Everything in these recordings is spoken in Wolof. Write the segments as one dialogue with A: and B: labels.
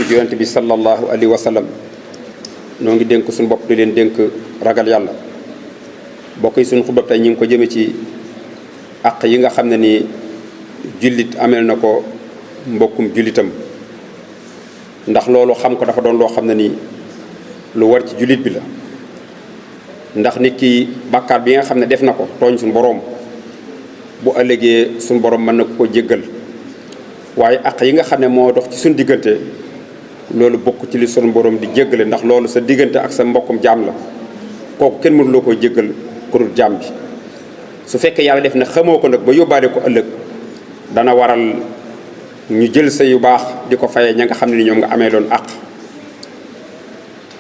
A: yonent bi sallallahu alayhi wa sallam noo ngi dénk suñu bopp di leen dénk ragal yàlla. bokk yi suñu xutba tey ñu ngi ko jëme ci àq yi nga xam ne ni jullit ameel na ko mbokkum jullitam, ndax loolu xam ko dafa doon loo xam ne ni lu war ci jullit bi la. ndax nit ki bàkkaar bi nga xam ne def na ko tooñ suñu boroom bu ëllëgee suñu boroom mën na ko jéggal, waaye àq yi nga xam ne moo dox ci suñu diggante loolu bokk ci li suñu boroom di jéggale, ndax loolu sa diggante ak sa mbokkum jaam la, kooku kenn mënu loo koy jéggal ku dul jaam bi. su fekkee yàlla def na xamoo ko nag ba yóbbaale ko ëllëg, dana waral ñu jël sa yu baax di ko fayee ña nga xam ne ni ñoom nga amee doon àq.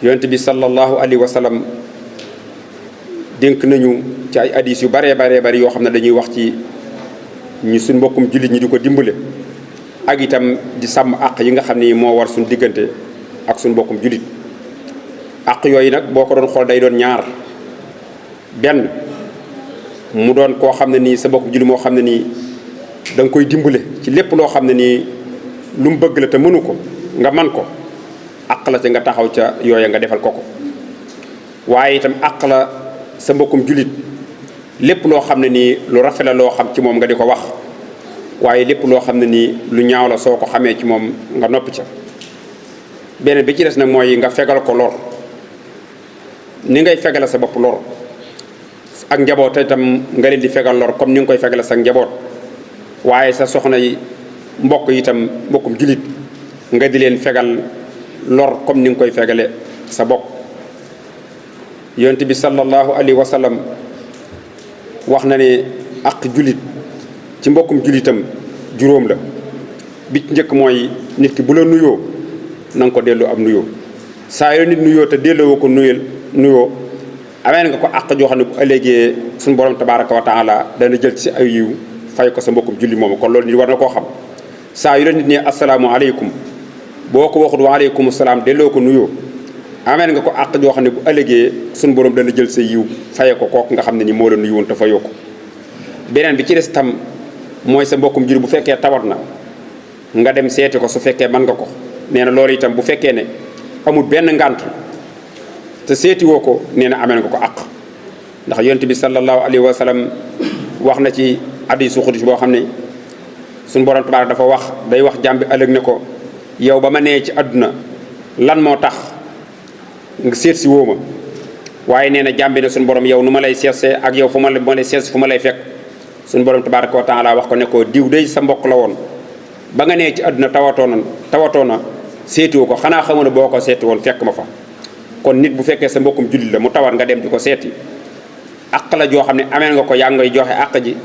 A: yonent bi sallallahu alayhi wa sallam dénk nañu ci ay hadis yu baree bari yoo xam ne dañuy wax ci ñu suñ mbokkum jullit ñi di ko dimbale, ak itam di sàmm àq yi nga xam ni moo war suñ diggante ak suñ mbokkum jullit. àq yooyu nag boo ko doon xool day doon ñaar. benn mu doon koo xam ne nii sa mbokkum jullit moo xam ne nii da nga koy dimbale ci lépp loo xam ne nii lu mu bëgg la te mënu ko nga man ko, àq la ca nga taxaw ca yooya nga defal ko ko. waaye itam àq la sa mbokkum jullit lépp loo xam ne nii lu rafet la loo xam ci moom nga di ko wax, waaye lépp loo xam ne nii lu ñaaw la soo ko xamee ci moom nga noppi ca. beneen bi ci des nag mooy nga fegal ko lor, ni ngay fegale sa bopp lor ak njaboot itam nga leen di fegal lor comme ni nga koy fegale sa njaboot, waaye sa soxna yi mbokk itam mbokkum jullit nga di leen fegal lor comme ni nga koy fegale sa bopp. yonent bi sallallahu alayhi wa sallam wax na ne ak jullit ci mbokkum jullitam juróom la. bi ci njëkk mooy nit ki bu la nuyoo na nga ko delloo am nuyoo. saa yoo nit nuyoo te delloo ko nuyoo amee nga ko àq joo xam ne bu ëllëgee suñu borom tabaraka wa taala dana jël ci ay yiw fay ko sa mbokkum julli moomu, kon loolu nit war na koo xam. saa yu la nit ne asalaamaaleykum boo ko waxut waaleykum salaam delloo ko nuyoo amee nga ko àq joo xam ne bu ëllëgee suñu borom dana jël sa yiw faye ko kooku nga xam ne ni moo la nuyu woon te fayoo ko. beneen bi ci des tam mooy sa mbokkum julli bu fekkee tawat na nga dem seeti ko su fekkee mën nga ko. nee na loolu itam bu fekkee ne amul benn ngànt te seeti woo ko nee na amee nga ko àq, ndax yonent bi sallallahu alayhi wa sallam wax na ci hadiisu xudsi boo xam ne suñu borom tabaaraka dafa wax day wax jàmm bi ëllëg ne ko yow ba ma nee ci àdduna lan moo tax nga seet si woo ma. waaye nee na jàmm bi ne suñu borom yow nu ma lay seetsee ak yow fu ma lay seet fu ma lay fekk. suñu borom tabaaraka wa taala wax ko ne ko diw day sa mbokk la woon ba nga nee ci àdduna tawatoo na seetiwu ko, xanaa xamu ne boo ko seeti woon fekk ma fa. kon nit bu fekkee sa mbokkum jullit la mu tawat nga dem di ko seeti, àq la joo xam ne amee nga ko yaa ngay joxe àq ji,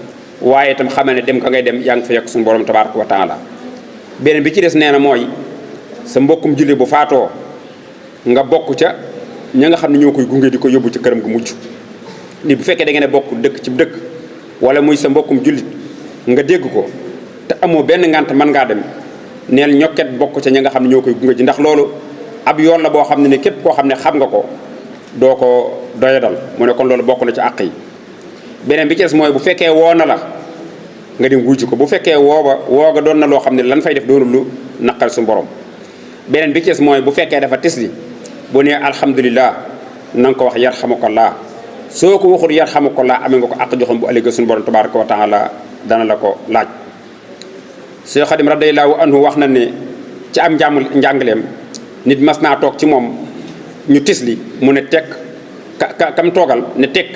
A: waaye itam xamal ne dem ka ngay dem yaa ngi fa yekk suñu borom tabaaraka wa taala. beneen bi ci des nee na mooy sa mbokkum jullit bu faatoo nga bokk ca ña nga xam ne ñoo koy gunge di ko yóbbu ci këram gu mujj. nit bu fekkee da ngeen a bokk dëkk ci dëkk wala muy sa mbokkum jullit nga dégg ko te amoo benn ngànt mën ngaa dem, neel ñokket bokk ca ña nga xam ne ñoo koy gunge ji, ndax loolu ab yoon la boo xam ne képp koo xam ne xam nga ko doo ko doyadal. mu ne kon loolu bokk na ci àq yi. beneen bi ci des mooy bu fekkee woo na la nga dem wuyu ko, bu fekkee woo ga doon na loo xam ne lan fay def doonul lu naqal suñu borom. beneen bi ci des mooy bu fekkee dafa tisli bu nee alhamdulilah na nga ko wax yarhamukallah. soo ko waxul yarhamukallah amee nga ko àq joxam bu ëllëgee suñu borom tabaraka wa taala dana la ko laaj. Seex Xaadim radiyallahu anhu wax na ne ci am njàngaleem nit mas naa toog ci moom ñu tisli mu ne tekk kam toogal ne tekk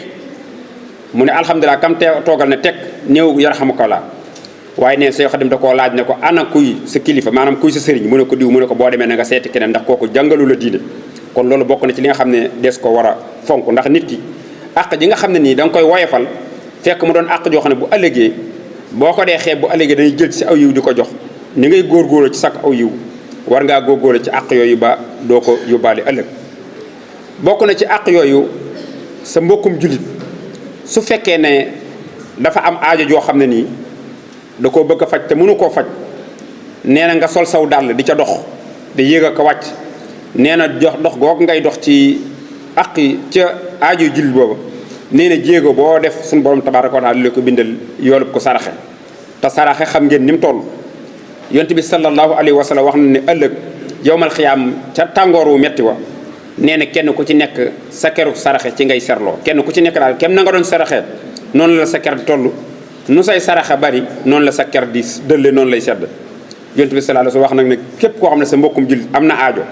A: mu ne alhamdulilah kam toogal ne tekk néew yarhamukallah. waaye neen Seex Xaadim da koo laaj ne ko ana kuy sa kilifa maanaam kuy sa sëriñ mu ne ko diw mu ne ko boo demee na nga seeti keneen ndax kooku jàngalu la diine. kon loolu bokk na ci li nga xam ne des ko war a fonk, ndax nit ki àq ji nga xam ne nii da nga koy woyefal fekk mu doon àq joo xam ne bu ëllëgee boo ko dee xeeb bu ëllëgee dañuy jël ci aw yiw di ko jox. ni ngay góorgóorlu ci sakk aw yiw war ngaa góorgóorlu ci àq yooyu ba doo ko yóbbaale ëllëg. bokk na ci àq yooyu sa mbokkum jullit su fekkee ne dafa am aajo joo xam ne nii da koo bëgg a faj te mënu koo faj, nee na nga sol saw dàll di ca dox di yéeg a ko wàcc. nee na dox googu ngay dox ci àq ca aajo jullit boobu nee na jéego boo def suñu borom tabaaraka wa taala la ko bindal yoolub ko saraxe. te saraxe xam ngeen ni mu toll. yonent bi sallallahu alayhi wa sallam wax na ne ëllëg yowmal xiyaam ca tàngoor wu metti wa nee na kenn ku ci nekk sa keru saraxe ci ngay serloo kenn ku ci nekk daal kem na nga doon saraxe noonu la sa ker di toll nu say saraxa bari noonu la sa ker di dëlle noonu lay sedd yonent bi sallallahu alayhi wasallam wax nag ne képp koo xam ne sa mbokkum jullit am na aajo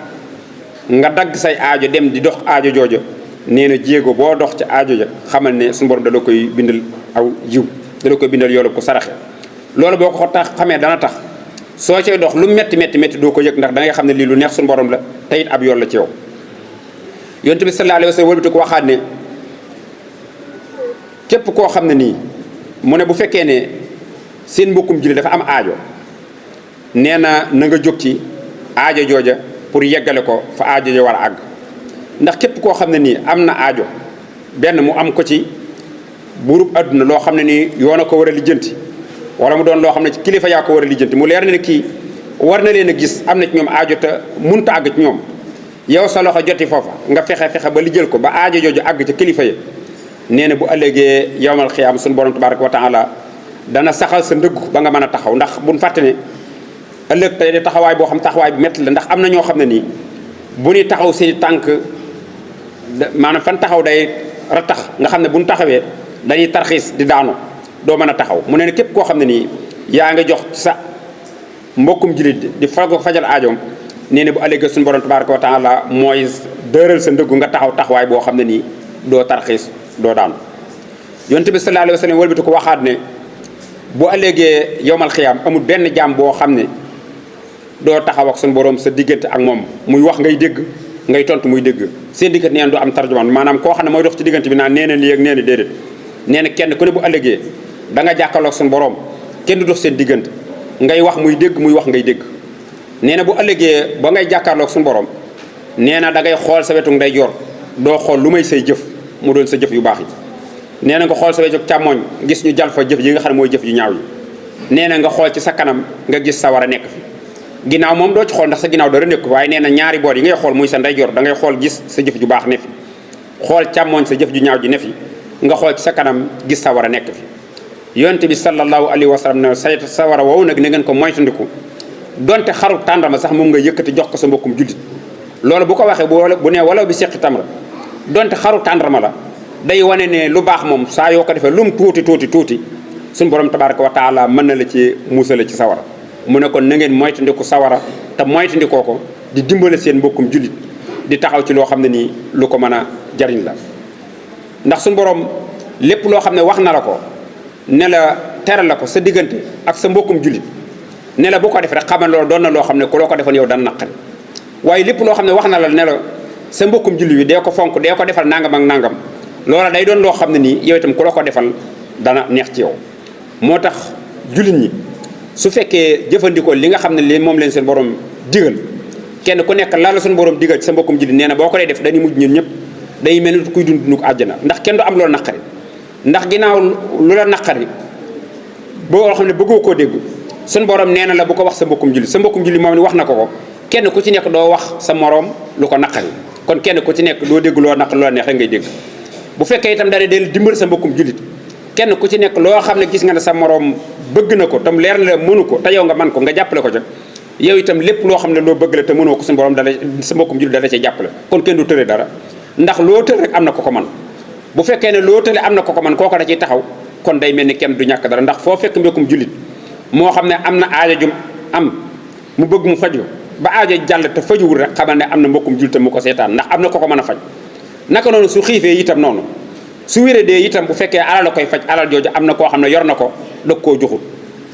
A: nga dagg say aajo dem di dox aajo jooja nee na jéego boo dox ca aajo ja xamal ne suñu borom da la koy bindal aw jiw da la koy bindal yoolu ko saraxe loolu boo ko tax xamee dana tax soo cay dox lu metti metti metti doo ko yëg ndax da ngay xam ne lii lu neex suñu borom la te it ab yoon la ci yow yonent bi sallallahu alayhi wasallam wëlbati ko waxaat ne képp koo xam ne nii mu ne bu fekkee ne seen mbokkum jullit dafa am aajo nee na na nga jóg ci aajo jooja pour yeggale ko fa aajo ja war a àgg ndax képp koo xam ne nii am na aajo benn mu am ko ci buurub àdduna loo xam ne nii yoon a ko war a lijjanti wala mu doon loo xam ne ci kilifa yaa ko war a lijjanti mu leer na ne kii war na leen a gis am na ci ñoom aajo te munta àgg ci ñoom yow sa loxo joti foofa nga fexe ba lijjal ko ba aajo jooju àgg ca kilifa yi nee na bu ëllëgee yawmal xiyaam suñu borom tabaraka wa taala dana saxal sa ndëggu ba nga mën a taxaw ndax buñ fàtte ne ëllëg tey de taxawaay boo xam taxawaay bu métti la ndax am na ñoo xam ne nii bu ñuy taxaw seen tànk maanaam fan taxaw day ratax nga xam ne bu ñu taxawee dañuy tarxiis di daanu doo mën a taxaw mu ne képp koo xam ne nii yaa nga jox sa mbokkum jullit di fajal aajoom nee na bu ëllëgee suñu borom tabaraka wa taala mooy dëral sa ndëggu nga taxaw taxawaay boo xam ne nii doo tarxiis doo daanu yonent bi sallallahu alayhi wa sallam wëlbati ko waxaat ne bu ëllëgee yowmal xiyaam amul benn jaam boo xam ne doo taxaw ak suñu borom sa diggante ak moom muy wax ngay dégg ngay tontu muy dégg seen diggante neen du am tarjumaan maanaam koo xam ne mooy dox ci diggante bi naan nee na lii ak nee na déedéet nee na kenn ku ne bu ëllëgee da nga jàkkaarloog suñu borom kenn du dox seen diggante ngay wax muy dégg muy wax ngay dégg nee na bu ëllëgee ba ngay jàkkaarloog suñu borom nee na da ngay xool sa wetu ndeyjoor doo xool lu may say jëf mu doon sa jëf yu baax yi nee na nga xool sa wetu càmmooñ gis ñu jal fa jëf yi nga xam ne mooy jëf yu ñaaw yi nee na nga xool ci sa kanam nga gis sa war a nekk fi ginnaaw moom doo ci xool ndax sa ginnaaw dara nekk waaye nee na ñaari boor yi ngay xool muy sa ndeyjoor da ngay xool gis sa jëf ju baax ne fi xool càmmooñ sa jëf ju ñaaw ji ne fi nga xool ci sa kanam gis sa war a nekk fi yonent bi sallallahu alayhi wa sallam ne sa war a woowu nag na ngeen ko moytandiku donte xaru tàndarma sax moom nga yëkkati jox ko sa mbokkum jullit loolu bu ko waxee bu ne wala bi seqi tamra donte xaru tàndarma la day wane ne lu baax moom saa yoo ko defee lu mu tuuti suñu borom tabaraka wa taala mën na la ci musale ci sawara mu ne kon na ngeen moytandiku sawara te moytandikoo ko di dimbale seen mbokkum jullit di taxaw ci loo xam ne nii lu ko mën a jariñ la ndax suñu borom lépp loo xam ne wax na la ko ne la teral la ko sa diggante ak sa mbokkum jullit ne la bu ko def rek xamal loolu doon na loo xam ne ku loo ko defoon yow dana naqari waaye lépp loo xam ne wax na la ne la sa mbokkum jullit bi dee ko fonk dee ko defal nangam ak nangam loola day doon loo xam ne nii yow itam ku la ko defal dana neex ci yow moo tax jullit ñi su fekkee jëfandikoo li nga xam ne li moom leen seen borom digal kenn ku nekk la suñu borom digal ci sa mbokkum jullit nee na boo ko dee def dañuy mujj ñun ñëpp day mel ni kuy dund ko àjjana ndax kenn du am loolu naqari ndax ginnaaw lu la naqari boo xam ne bëggoo koo dégg suñu borom nee na la bu ko wax sa mbokkum jullit moom ni wax na ko kenn ku ci nekk doo wax sa morom lu ko naqari kon kenn ku ci nekk doo dégg loo naqari loo neex rek ngay dégg bu fekkee itam dana del dimbal sa mbokkum jullit kenn ku ci nekk loo xam ne gis nga ne sa morom bëgg na ko tam leer na la mënu ko te yow nga man ko nga jàppale ko ca yow itam lépp loo xam ne loo bëgg la te mënoo ko suñu borom dala sa mbokkum jullit dala cee jàppale kon kenn du tëre dara ndax loo tël rek am na ko ko man bu fekkee ne loo tële am na ko ko man kooko da ciy taxaw kon day mel ni kenn du ñàkk dara ndax foo fekk mbokkum jullit moo xam ne am na aajo jum am mu bëgg mu faju ba aajo jàll te fajuwul rek xamal ne am na mbokkum jullit mu ko seetaan ndax am na ko ko mën a faj naka noonu su xiifee itam noonu su wéradee itam bu fekkee alal la koy faj alal jooju am na koo xam ne yor na ko dog koo joxul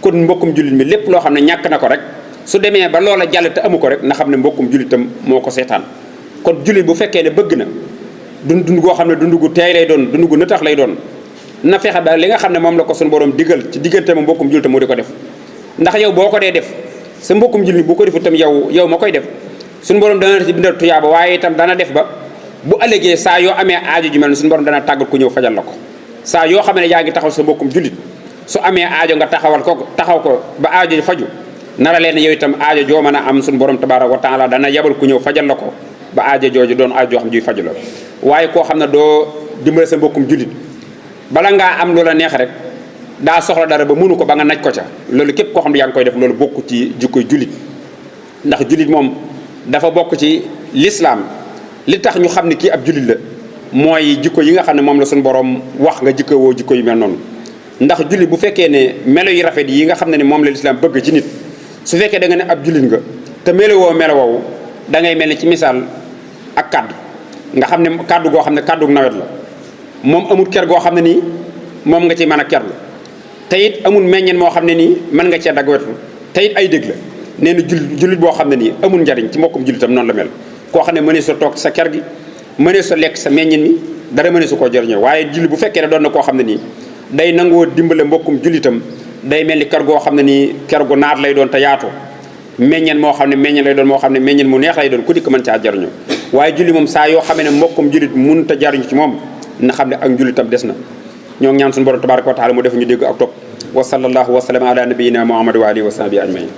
A: kon mbokkum jullit mi lépp loo xam ne ñàkk na ko rek su demee ba loola jàll te amu ko rek na xam ne mbokkum jullitam moo ko seetaan kon jullit bu fekkee ne bëgg na dund goo xam ne dund gu teey lay doon dund gu nëtax lay doon na fexe ba li nga xam ne moom la ko suñu borom digal ci diggante ma mbokkum jullitam moo di ko def ndax yow boo ko dee def sa mbokkum jullit bu ko defu itam yow ma koy def suñu borom dana la ci bindal tuyaaba waaye itam dana def ba bu ëllëgee saa yoo amee aajo ju mel ne suñu borom dana tàggat ku ñëw fajal la ko saa yoo xam ne yaa ngi taxaw sa mbokkum jullit su amee aajo nga taxaw ko ba aajo ji faju nara leen yow itam aajo joo mën a am suñu borom tabaaraka wa taala dana yabal ku ñëw fajal la ko ba aajo jooju doon aajo joo xam juy faju la waaye koo xam ne doo dimbale sa mbokkum jullit bala ngaa am loola neex rek daa soxla dara ba mënu ko ba nga naj ko ca loolu képp koo xam ne yaa ngi koy def loolu bokku ci jikkoy jullit ndax jullit moom dafa bokk ci lislaam li tax ñu xam ne kii ab jullit la mooy jikko yi nga xam ne moom la suñu borom wax nga jikko woo jikko yu mel noonu ndax jullit bu fekkee ne melo yu rafet yi nga xam ne moom la lislaam bëgg ci nit su fekkee da nga ne ab jullit nga te melowoo melo woowu da ngay mel ni ci misaal ak kaddu nga xam ne kaddu goo xam ne kaddu nawet la moom amul ker goo xam ne nii moom nga ci mën a kerlu te it amul meññeen moo xam ne nii mën nga cee dagg wetu te it ay dégg la nee na jullit boo xam ne nii amul njariñ ci mbokkum jullitam noonu la mel koo xam ne mënee sa toog sa ker gi mënee sa lekk sa meññeen mi dara mënee su koo jëriñoo waaye jullit bu fekkee ne doon na koo xam ne nii day nangoo dimbale mbokkum jullitam day mel ni ker goo xam ne nii ker gu naat lay doon te yaatu meññeen moo xam ne meññeen lay doon moo xam ne meññeen mu neex lay doon ku dikk mën caa jariñoo waaye julli moom saa yoo xamee ne mbokkum jullit mënut a jariñu ci moom na xam ne ak njullitam des na ñoo ngi ñaan suñu borom tabaraka wa taala mu def ñu dégg ak topp wa sallallahu wa sallam ala nabiyina muhammad wa alihi wa sahbihi ajmain